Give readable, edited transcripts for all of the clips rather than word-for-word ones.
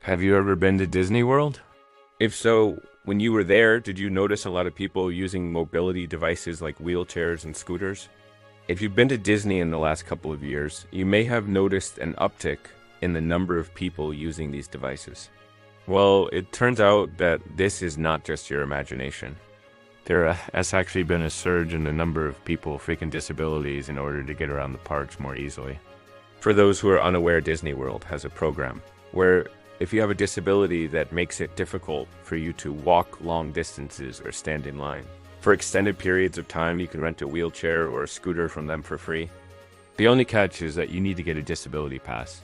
Have you ever been to Disney World? If so, when you were there, did you notice a lot of people using mobility devices like wheelchairs and scooters? If you've been to Disney in the last couple of years, you may have noticed an uptick in the number of people using these devices. Well, it turns out that this is not just your imagination. There has actually been a surge in the number of people faking disabilities in order to get around the parks more easily. For those who are unaware, Disney World has a program where if you have a disability that makes it difficult for you to walk long distances or stand in line, for extended periods of time you can rent a wheelchair or a scooter from them for free. The only catch is that you need to get a disability pass.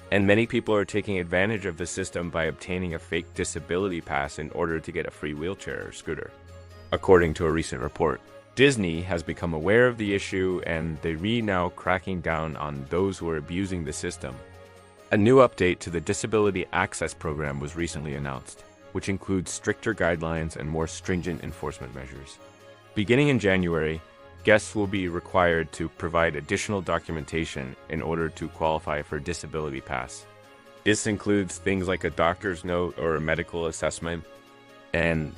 And many people are taking advantage of the system by obtaining a fake disability pass in order to get a free wheelchair or scooter. According to a recent report, Disney has become aware of the issue and they're now cracking down on those who are abusing the system. A new update to the Disability Access Program was recently announced, which includes stricter guidelines and more stringent enforcement measures. Beginning in January, guests will be required to provide additional documentation in order to qualify for a disability pass. This includes things like a doctor's note or a medical assessment, and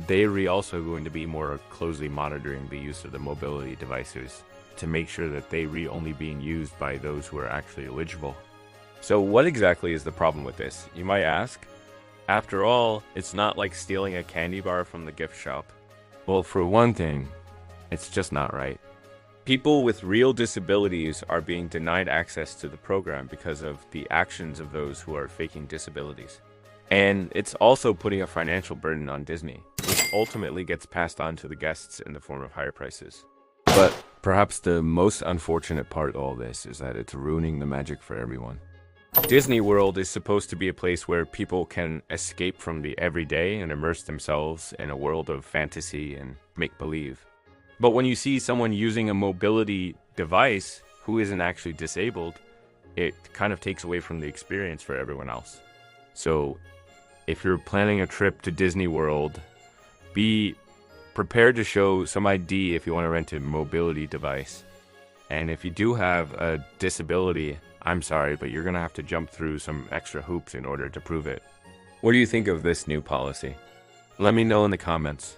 they're also going to be more closely monitoring the use of the mobility devices to make sure that they're only being used by those who are actually eligible. So what exactly is the problem with this, you might ask? After all, it's not like stealing a candy bar from the gift shop. Well, for one thing, it's just not right. People with real disabilities are being denied access to the program because of the actions of those who are faking disabilities. And it's also putting a financial burden on Disney, which ultimately gets passed on to the guests in the form of higher prices. But perhaps the most unfortunate part of all this is that it's ruining the magic for everyone. Disney World is supposed to be a place where people can escape from the everyday and immerse themselves in a world of fantasy and make-believe. But when you see someone using a mobility device who isn't actually disabled, it kind of takes away from the experience for everyone else. So if you're planning a trip to Disney World, be prepared to show some ID if you want to rent a mobility device. And if you do have a disability, I'm sorry, but you're going to have to jump through some extra hoops in order to prove it. What do you think of this new policy? Let me know in the comments.